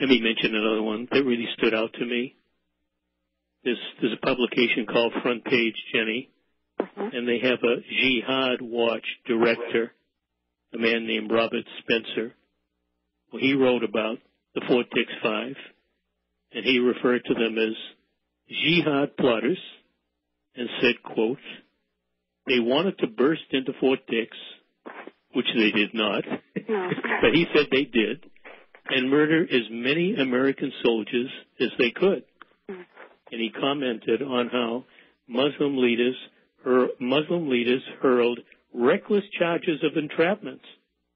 Let me mention another one that really stood out to me. There's a publication called Front Page, Jenny, and they have a Jihad Watch director, a man named Robert Spencer. Well, he wrote about the Fort Dix Five, and he referred to them as jihad plotters and said, quote, they wanted to burst into Fort Dix, which they did not, but he said they did, and murder as many American soldiers as they could. And he commented on how Muslim leaders hurled reckless charges of entrapment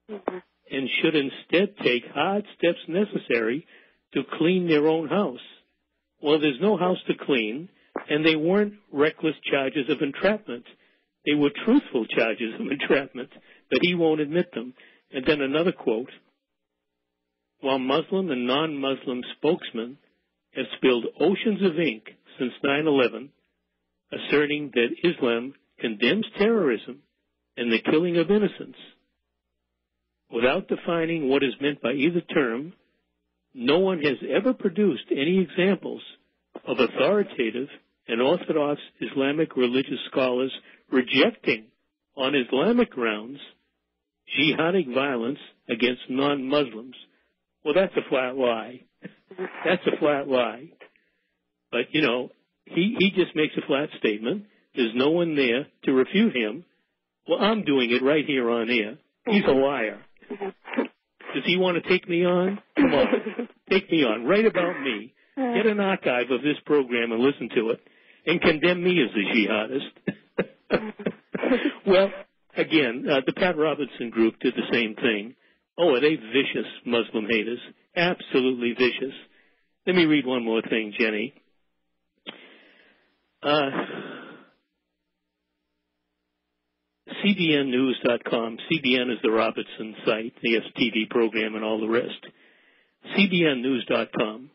and should instead take hard steps necessary to clean their own house. Well, there's no house to clean, and they weren't reckless charges of entrapment. They were truthful charges of entrapment, but he won't admit them. And then another quote, while Muslim and non-Muslim spokesmen have spilled oceans of ink since 9/11, asserting that Islam condemns terrorism and the killing of innocents. Without defining what is meant by either term, no one has ever produced any examples of authoritative and orthodox Islamic religious scholars rejecting, on Islamic grounds, jihadic violence against non-Muslims. Well, that's a flat lie. That's a flat lie. But, you know, he just makes a flat statement. There's no one there to refute him. Well, I'm doing it right here on air. He's a liar. Does he want to take me on? Come on. Take me on. Write about me. Get an archive of this program and listen to it. And condemn me as a jihadist. Well, again, the Pat Robertson group did the same thing. Oh, are they vicious Muslim haters? Absolutely vicious. Let me read one more thing, Jenny. CBNnews.com. CBN is the Robertson site. They have TV program and all the rest. CBNnews.com.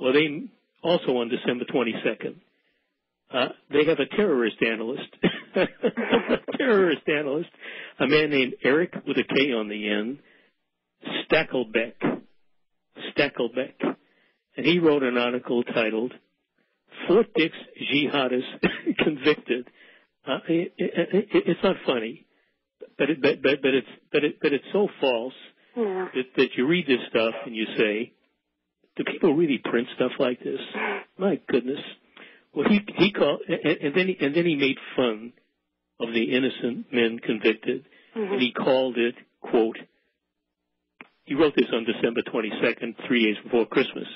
Well, they also on December 22nd, they have a terrorist analyst. Terrorist analyst, a man named Eric with a K on the end, Stackelbeck. And he wrote an article titled, Fort Dix Jihadist Convicted. It's not funny, but it's so false that you read this stuff and you say, do people really print stuff like this? My goodness. Well, he called, and then he made fun of the innocent men convicted, and he called it, quote, he wrote this on December 22nd, 3 days before Christmas,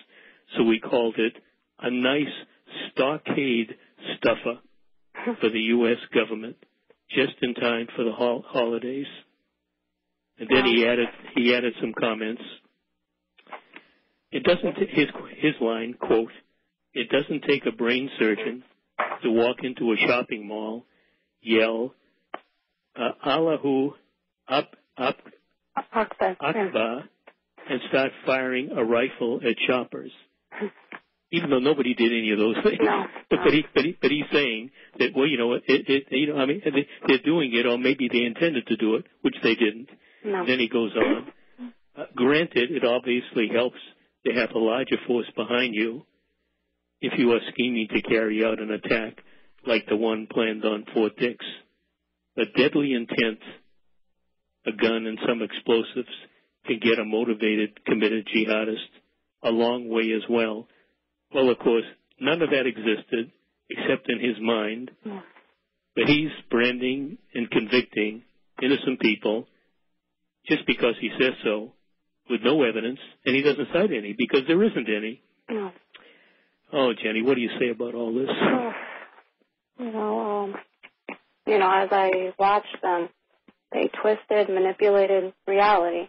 so we called it a nice stockade stuffer for the U.S. government, just in time for the holidays. And then he added some comments. It doesn't, his line, quote, it doesn't take a brain surgeon to walk into a shopping mall, yell, Allahu Akbar, and start firing a rifle at shoppers. Even though nobody did any of those things. No. But he's saying that, well, you know, they're doing it, or maybe they intended to do it, which they didn't. No. And then he goes on. Granted, it obviously helps to have a larger force behind you if you are scheming to carry out an attack like the one planned on Fort Dix. A deadly intent, a gun, and some explosives can get a motivated, committed jihadist a long way as well. Well, of course, none of that existed except in his mind. But he's branding and convicting innocent people just because he says so, with no evidence, and he doesn't cite any because there isn't any. No. Oh, Jenny, what do you say about all this? As I watched them, they twisted, manipulated reality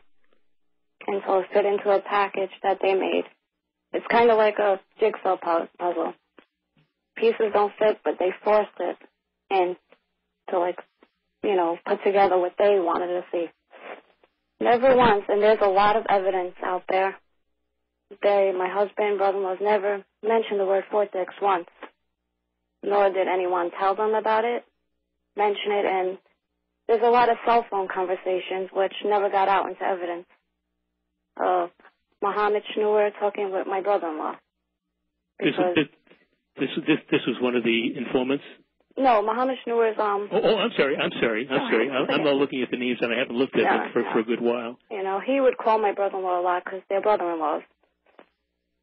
until it fit into a package that they made. It's kind of like a jigsaw puzzle. Pieces don't fit, but they forced it in to, put together what they wanted to see. Never once, and there's a lot of evidence out there. My husband, brother-in-laws never mentioned the word Fort Dix once, nor did anyone tell them about it, mention it, and there's a lot of cell phone conversations which never got out into evidence. Muhammad Schnur talking with my brother-in-law. This was one of the informants? No, Muhammad Schnur is, I'm sorry. I'm not looking at the names, and I haven't looked at them for a good while. You know, he would call my brother-in-law a lot because they're brother-in-laws.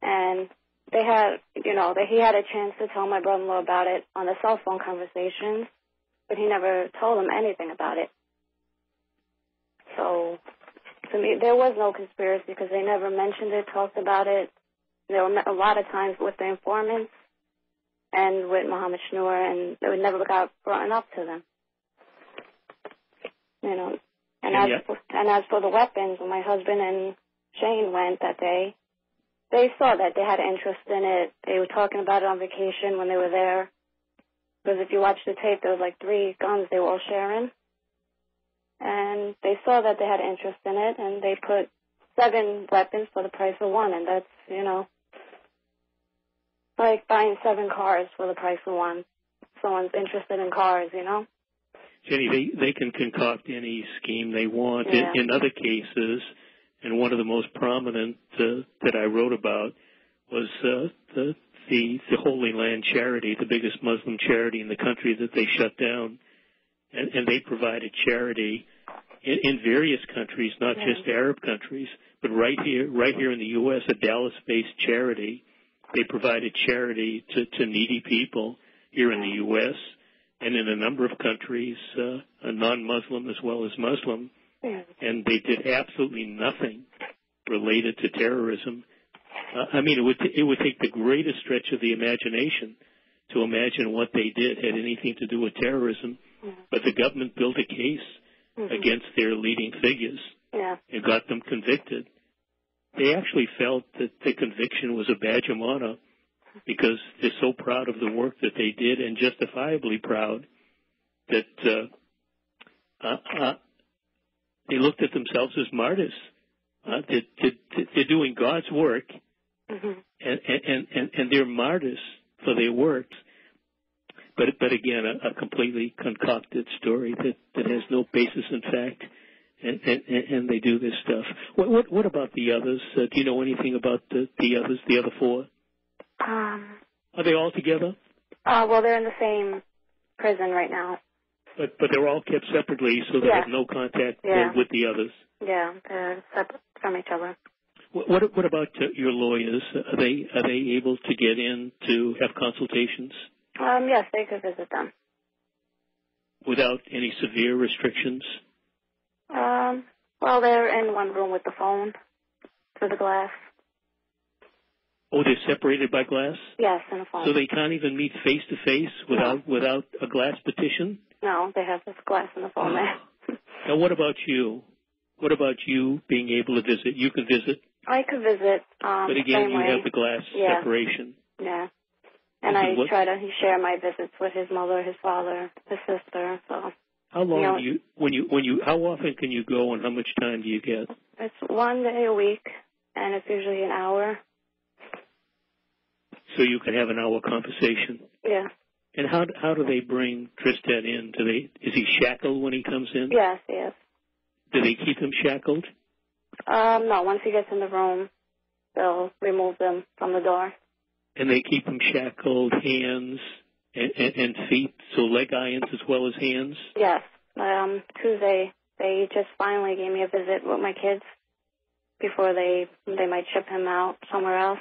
And they had, you know, he had a chance to tell my brother-in-law about it on the cell phone conversations, but he never told him anything about it. So, to me, there was no conspiracy because they never mentioned it, talked about it. There were a lot of times with the informants and with Muhammad Schnur, and it never got brought up to them. You know, and as for the weapons, when my husband and Shane went that day, they saw that they had an interest in it. They were talking about it on vacation when they were there. Because if you watch the tape, there was like 3 guns they were all sharing. And they saw that they had interest in it, and they put 7 weapons for the price of 1. And that's, you know, like buying 7 cars for the price of 1. Someone's interested in cars, you know? Jenny, they can concoct any scheme they want. Yeah. In other cases, and one of the most prominent that I wrote about was the Holy Land Charity, the biggest Muslim charity in the country that they shut down. And they provided charity in various countries, not just Arab countries, but right here in the U.S., a Dallas-based charity. They provided charity to needy people here in the U.S. and in a number of countries, non-Muslim as well as Muslim. And they did absolutely nothing related to terrorism. I mean, it would take the greatest stretch of the imagination to imagine what they did had anything to do with terrorism. But the government built a case against their leading figures and got them convicted. They actually felt that the conviction was a badge of honor because they're so proud of the work that they did, and justifiably proud that they looked at themselves as martyrs. They're doing God's work, and they're martyrs for their works. But again, a completely concocted story that has no basis in fact, and they do this stuff. What about the others? Do you know anything about the others, the other 4? Are they all together? Well, they're in the same prison right now. But they're all kept separately, so they have no contact with the others. Yeah, they're separate from each other. What about your lawyers? Are they able to get in to have consultations? Yes, they could visit them. Without any severe restrictions? Well, they're in one room with the phone through the glass. Oh, they're separated by glass? Yes, in a phone. So they can't even meet face to face without a glass partition? No, they have this glass in the phone there. Now, what about you? What about you being able to visit? You can visit? I could visit. But again, you have the glass separation. Yeah. And I try to share my visits with his mother, his father, his sister. So. How long do you? How often can you go, and how much time do you get? It's 1 day a week, and it's usually an hour. So you can have an hour conversation. Yeah. And how do they bring Tristan in? Is he shackled when he comes in? Yes, he is. Do they keep him shackled? No. Once he gets in the room, they'll remove them from the door. And they keep him shackled, hands and feet, so leg irons as well as hands? Yes. Tuesday, they just finally gave me a visit with my kids before they might ship him out somewhere else.